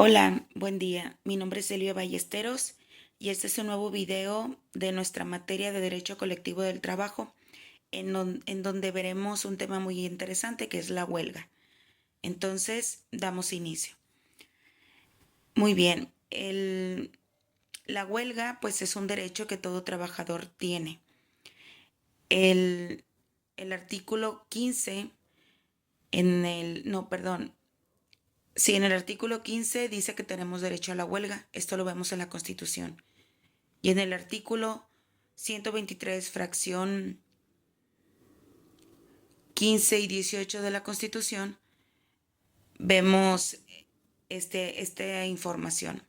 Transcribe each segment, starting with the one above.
Hola, buen día. Mi nombre es Elvia Ballesteros y este es un nuevo video de nuestra materia de Derecho Colectivo del Trabajo, en donde veremos un tema muy interesante que es la huelga. Entonces, damos inicio. Muy bien, la huelga pues es un derecho que todo trabajador tiene. El, el artículo 15 no, perdón. Sí, en el artículo 15 dice que tenemos derecho a la huelga. Esto lo vemos en la Constitución. Y en el artículo 123, fracción 15 y 18 de la Constitución, vemos esta información.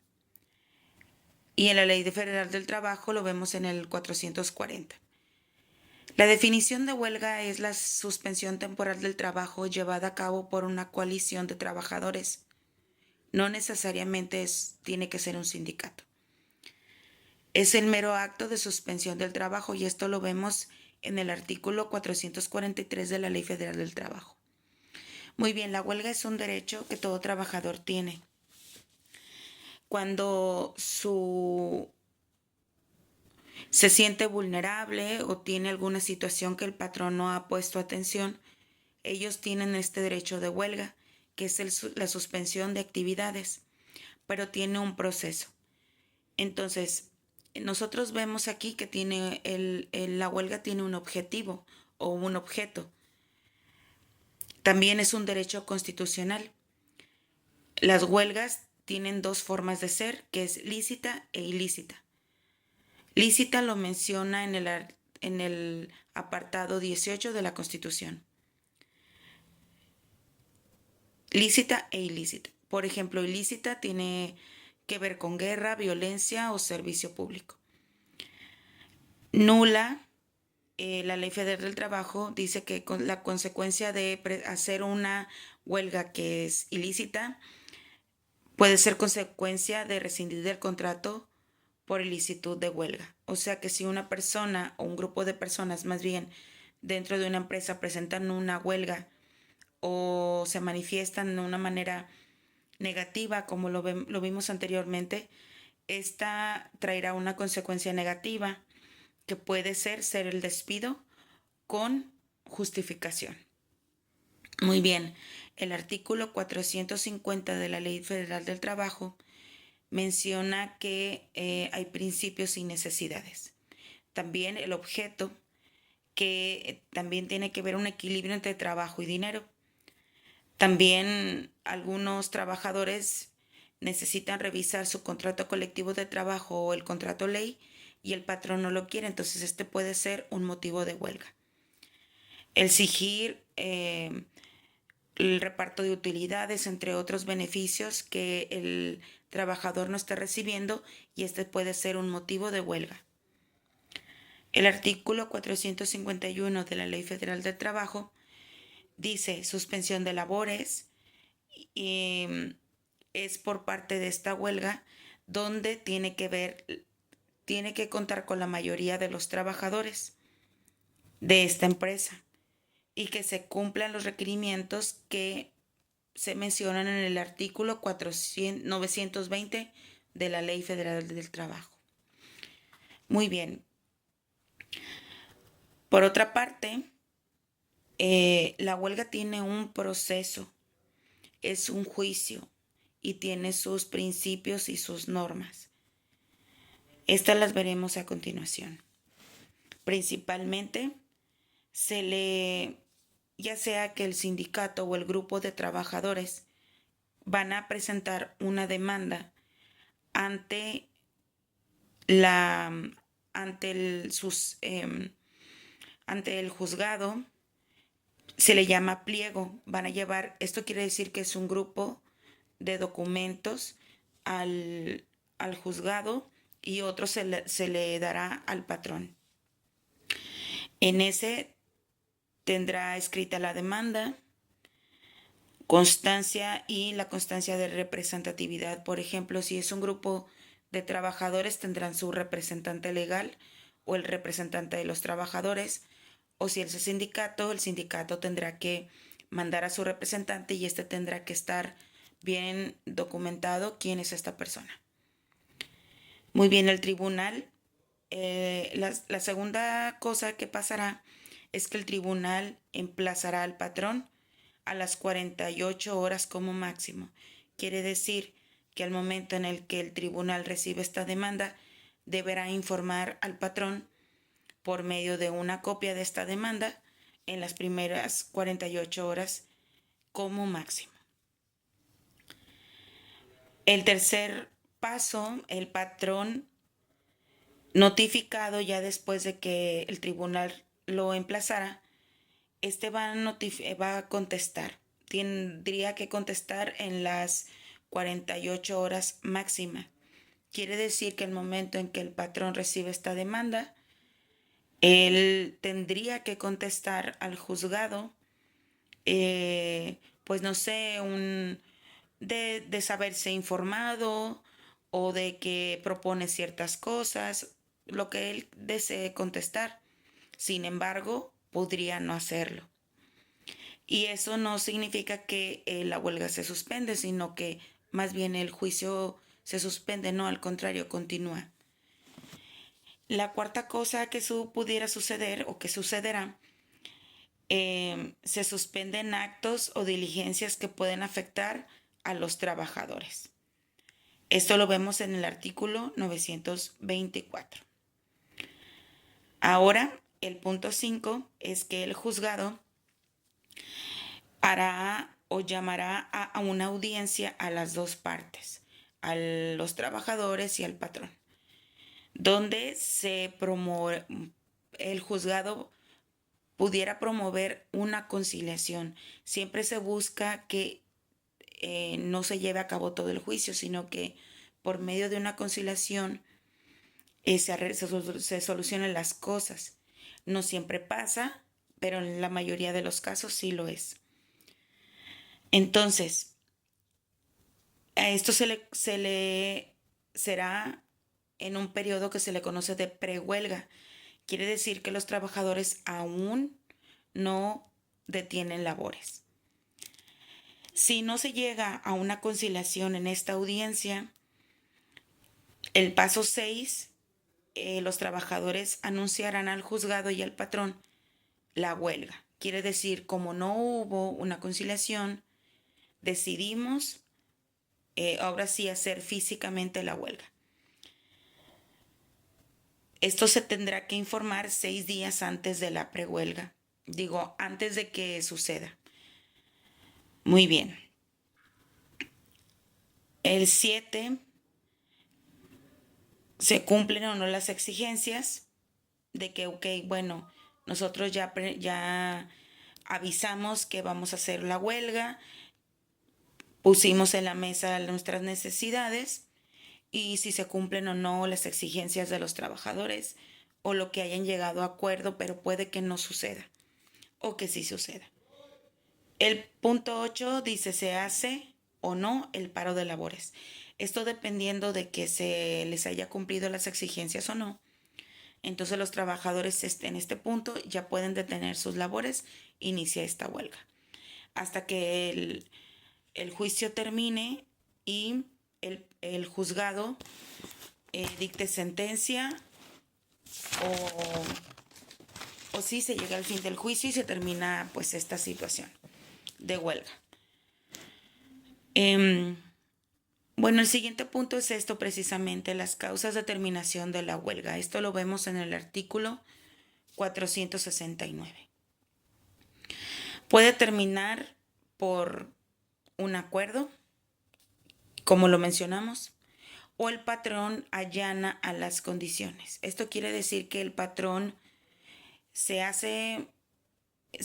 Y en la Ley Federal del Trabajo lo vemos en el 440. La definición de huelga es la suspensión temporal del trabajo llevada a cabo por una coalición de trabajadores. No necesariamente tiene que ser un sindicato. Es el mero acto de suspensión del trabajo y esto lo vemos en el artículo 443 de la Ley Federal del Trabajo. Muy bien, la huelga es un derecho que todo trabajador tiene. Cuando se siente vulnerable o tiene alguna situación que el patrón no ha puesto atención, ellos tienen este derecho de huelga, que es la suspensión de actividades, pero tiene un proceso. Entonces, nosotros vemos aquí que la huelga tiene un objetivo o un objeto. También es un derecho constitucional. Las huelgas tienen dos formas de ser, que es lícita e ilícita. Lícita lo menciona en el apartado 18 de la Constitución. Lícita e ilícita. Por ejemplo, ilícita tiene que ver con guerra, violencia o servicio público. Nula, la Ley Federal del Trabajo dice que con la consecuencia de hacer una huelga que es ilícita puede ser consecuencia de rescindir el contrato por ilicitud de huelga. O sea que si una persona o un grupo de personas más bien dentro de una empresa presentan una huelga o se manifiestan de una manera negativa, como lo vimos anteriormente, esta traerá una consecuencia negativa que puede ser el despido con justificación. Muy bien, el artículo 450 de la Ley Federal del Trabajo menciona que hay principios y necesidades. También el objeto, que también tiene que ver un equilibrio entre trabajo y dinero. También algunos trabajadores necesitan revisar su contrato colectivo de trabajo o el contrato ley y el patrón no lo quiere, entonces este puede ser un motivo de huelga. Exigir el reparto de utilidades, entre otros beneficios que el trabajador no esté recibiendo, y este puede ser un motivo de huelga. El artículo 451 de la Ley Federal del Trabajo dice suspensión de labores y es por parte de esta huelga donde tiene que contar con la mayoría de los trabajadores de esta empresa y que se cumplan los requerimientos que se mencionan en el artículo 920 de la Ley Federal del Trabajo. Muy bien. Por otra parte, la huelga tiene un proceso, es un juicio y tiene sus principios y sus normas. Estas las veremos a continuación. Principalmente, ya sea que el sindicato o el grupo de trabajadores van a presentar una demanda ante ante el juzgado, se le llama pliego. Esto quiere decir que es un grupo de documentos al juzgado y otro se le dará al patrón. En ese tendrá escrita la demanda, constancia y la constancia de representatividad. Por ejemplo, si es un grupo de trabajadores, tendrán su representante legal o el representante de los trabajadores. O si es el sindicato tendrá que mandar a su representante y este tendrá que estar bien documentado quién es esta persona. Muy bien, el tribunal, la segunda cosa que pasará es que el tribunal emplazará al patrón a las 48 horas como máximo. Quiere decir que al momento en el que el tribunal recibe esta demanda, deberá informar al patrón por medio de una copia de esta demanda en las primeras 48 horas como máximo. El tercer paso, el patrón notificado ya después de que el tribunal lo emplazara, este va a contestar. Tendría que contestar en las 48 horas máxima. Quiere decir que el momento en que el patrón recibe esta demanda, él tendría que contestar al juzgado, pues no sé, de saberse informado o de que propone ciertas cosas, lo que él desee contestar. Sin embargo, podría no hacerlo. Y eso no significa que la huelga se suspende, sino que más bien el juicio se suspende, no, al contrario, continúa. La cuarta cosa que pudiera suceder o que sucederá, se suspenden actos o diligencias que pueden afectar a los trabajadores. Esto lo vemos en el artículo 924. Ahora, el punto 5 es que el juzgado hará o llamará a una audiencia a las dos partes, a los trabajadores y al patrón, donde el juzgado pudiera promover una conciliación. Siempre se busca que no se lleve a cabo todo el juicio, sino que por medio de una conciliación se solucionen las cosas. No siempre pasa, pero en la mayoría de los casos sí lo es. Entonces, a esto se le será en un periodo que se le conoce de prehuelga. Quiere decir que los trabajadores aún no detienen labores. Si no se llega a una conciliación en esta audiencia, el paso 6, los trabajadores anunciarán al juzgado y al patrón la huelga. Quiere decir, como no hubo una conciliación, decidimos ahora sí hacer físicamente la huelga. Esto se tendrá que informar 6 días antes de la prehuelga. Digo, antes de que suceda. Muy bien. El 7, se cumplen o no las exigencias de que, ok, bueno, nosotros ya avisamos que vamos a hacer la huelga, pusimos en la mesa nuestras necesidades y si se cumplen o no las exigencias de los trabajadores o lo que hayan llegado a acuerdo, pero puede que no suceda o que sí suceda. El punto 8 dice se hace o no el paro de labores. Esto dependiendo de que se les haya cumplido las exigencias o no. Entonces los trabajadores en este punto ya pueden detener sus labores, inicia esta huelga. Hasta que el juicio termine y el juzgado dicte sentencia o si se llega al fin del juicio y se termina pues esta situación de huelga. Bueno, el siguiente punto es esto precisamente, las causas de terminación de la huelga. Esto lo vemos en el artículo 469. Puede terminar por un acuerdo, como lo mencionamos, o el patrón allana a las condiciones. Esto quiere decir que el patrón se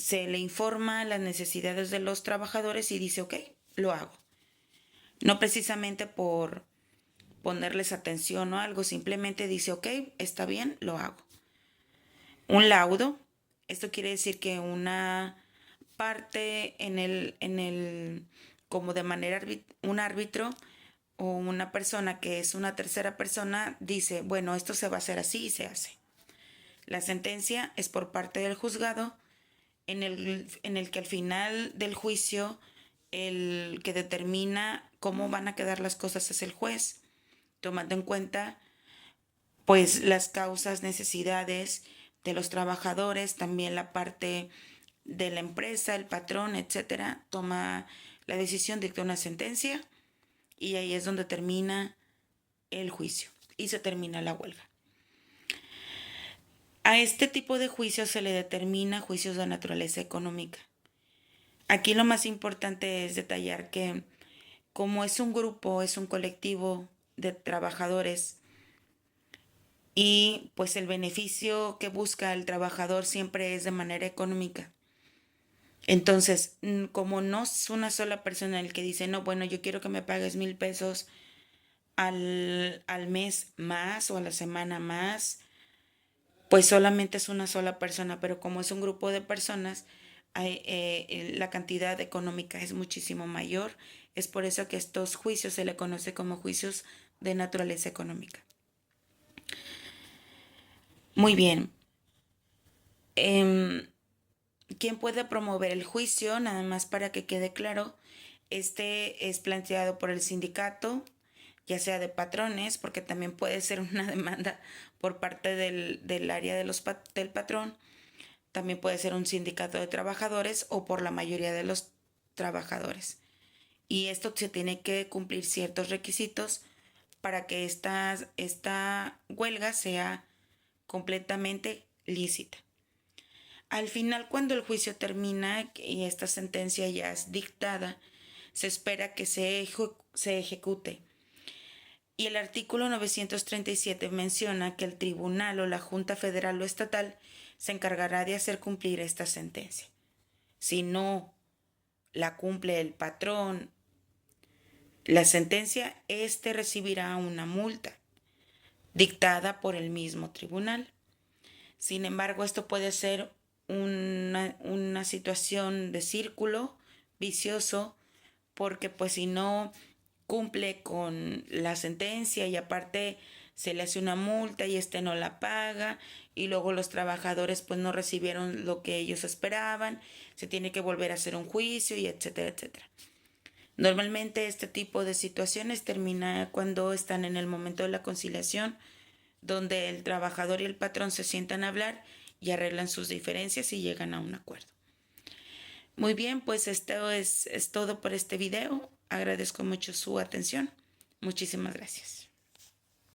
le informa las necesidades de los trabajadores y dice, ok, lo hago. No precisamente por ponerles atención o algo, simplemente dice, ok, está bien, lo hago. Un laudo, esto quiere decir que una parte como de manera, un árbitro o una persona que es una tercera persona dice, bueno, esto se va a hacer así y se hace. La sentencia es por parte del juzgado en el que al final del juicio el que determina cómo van a quedar las cosas es el juez, tomando en cuenta pues las causas, necesidades de los trabajadores, también la parte de la empresa, el patrón, etcétera, toma la decisión, dicta una sentencia y ahí es donde termina el juicio y se termina la huelga. A este tipo de juicios se le determina juicios de naturaleza económica. Aquí lo más importante es detallar que como es un grupo, es un colectivo de trabajadores y pues el beneficio que busca el trabajador siempre es de manera económica. Entonces, como no es una sola persona el que dice, no, bueno, yo quiero que me pagues 1,000 pesos al mes más o a la semana más, pues solamente es una sola persona, pero como es un grupo de personas, la cantidad económica es muchísimo mayor. Es por eso que estos juicios se le conoce como juicios de naturaleza económica. Muy bien. ¿Quién puede promover el juicio? Nada más para que quede claro, este es planteado por el sindicato, ya sea de patrones, porque también puede ser una demanda por parte del área del patrón, también puede ser un sindicato de trabajadores o por la mayoría de los trabajadores. Y esto se tiene que cumplir ciertos requisitos para que esta huelga sea completamente lícita. Al final, cuando el juicio termina y esta sentencia ya es dictada, se espera que se ejecute. Y el artículo 937 menciona que el tribunal o la Junta Federal o Estatal se encargará de hacer cumplir esta sentencia. Si no la cumple el patrón, la sentencia, éste recibirá una multa dictada por el mismo tribunal. Sin embargo, esto puede ser una situación de círculo vicioso porque pues si no cumple con la sentencia y aparte se le hace una multa y este no la paga y luego los trabajadores pues no recibieron lo que ellos esperaban, se tiene que volver a hacer un juicio y etcétera, etcétera. Normalmente este tipo de situaciones termina cuando están en el momento de la conciliación, donde el trabajador y el patrón se sientan a hablar y arreglan sus diferencias y llegan a un acuerdo. Muy bien, pues esto es todo por este video. Agradezco mucho su atención. Muchísimas gracias.